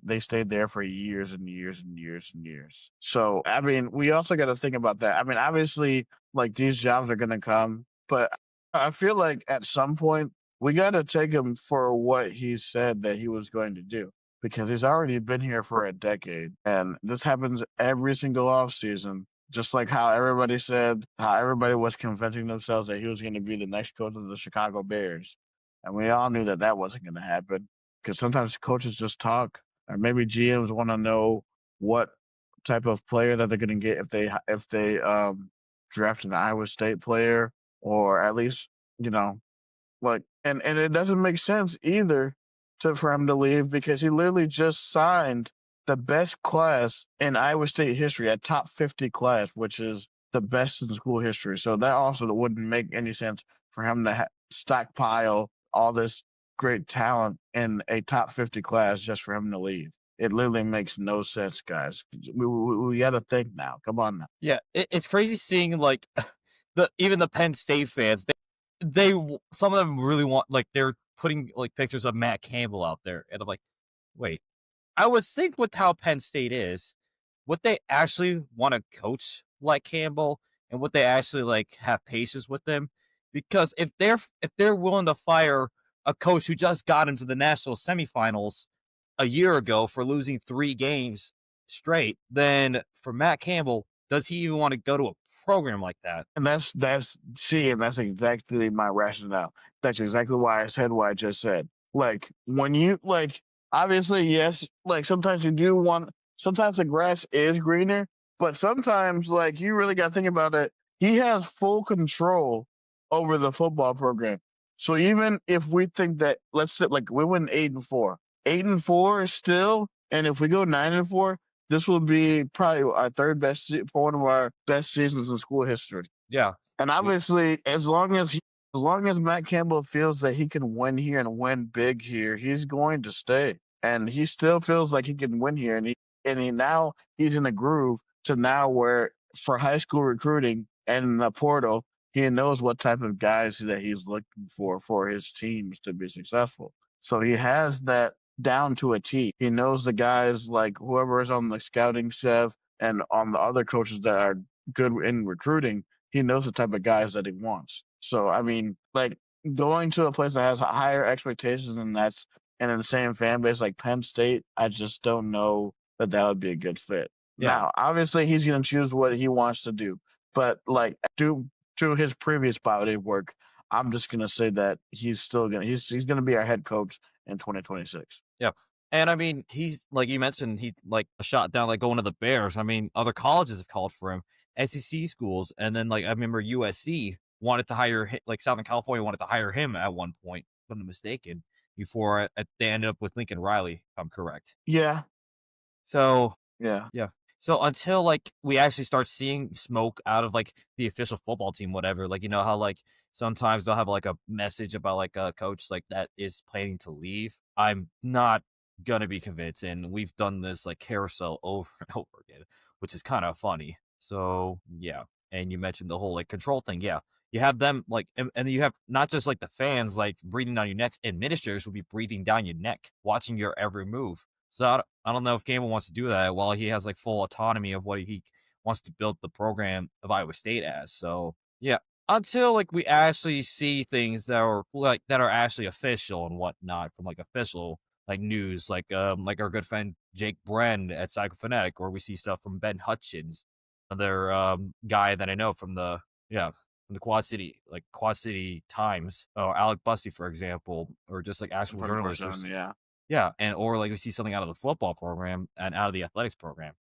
They stayed there for years and years and years and years. So, I mean, we also got to think about that. I mean, obviously, like these jobs are going to come, but I feel like at some point we got to take him for what he said that he was going to do because he's already been here for a decade. And this happens every single offseason. Just like how everybody said, how everybody was convincing themselves that he was going to be the next coach of the Chicago Bears. And we all knew that that wasn't going to happen because sometimes coaches just talk, or maybe GMs want to know what type of player that they're going to get if they draft an Iowa State player, or at least you know like, and it doesn't make sense either for him to leave because he literally just signed the best class in Iowa State history, a top 50 class, which is the best in school history. So that also wouldn't make any sense for him to stockpile all this great talent in a top 50 class just for him to leave. It literally makes no sense, guys. We got to think now. Come on now. Yeah, it's crazy seeing like even the Penn State fans. They some of them really want like they're putting like pictures of Matt Campbell out there, and I'm like, wait, I would think with how Penn State is, would they actually want to coach like Campbell, and would they actually like have patience with them? Because if they're willing to fire a coach who just got into the national semifinals a year ago for losing 3 games straight, then for Matt Campbell, does he even want to go to a program like that? And that's exactly my rationale. That's exactly why I said what I just said. Like when you like obviously yes, like sometimes you do want sometimes the grass is greener, but sometimes like you really gotta think about it. He has full control over the football program. So even if we think that let's say like we win 8-4. 8-4 is still, and if we go 9-4, this will be probably our third best for one of our best seasons in school history. Yeah. And obviously, as long as Matt Campbell feels that he can win here and win big here, he's going to stay. And he still feels like he can win here, and he now he's in a groove to now where for high school recruiting and in the portal, he knows what type of guys that he's looking for his teams to be successful. So he has that down to a T. He knows the guys like whoever is on the scouting staff and on the other coaches that are good in recruiting. He knows the type of guys that he wants. So I mean, like going to a place that has higher expectations and in the same fan base like Penn State, I just don't know that that would be a good fit. Yeah. Now, obviously, he's going to choose what he wants to do, but like due to his previous body of work, I'm just going to say that he's going to be our head coach in 2026. Yeah. And I mean, he's like you mentioned, he like shot down like going to the Bears. I mean, other colleges have called for him, SEC schools, and then like I remember USC wanted to like Southern California wanted to hire him at one point, if I'm not mistaken, before they ended up with Lincoln Riley, if I'm correct. Yeah, So yeah. yeah. So until like we actually start seeing smoke out of like the official football team, whatever, like you know how like sometimes they'll have like a message about like a coach like that is planning to leave. I'm not gonna be convinced, and we've done this like carousel over and over again, which is kind of funny. So yeah, and you mentioned the whole like control thing. Yeah, you have them like, and then you have not just like the fans like breathing down your neck. Administrators will be breathing down your neck, watching your every move. So I don't know if Campbell wants to do that while he has like full autonomy of what he wants to build the program of Iowa State as. So yeah, until like we actually see things that are like that are actually official and whatnot from like official like news, like our good friend Jake Bren at Psychophonetic, or we see stuff from Ben Hutchins, another guy that I know from the from the Quad City Times, or Alec Busty, for example, or just like actual journalists. 24/7, yeah. Yeah, and or like we see something out of the football program and out of the athletics program.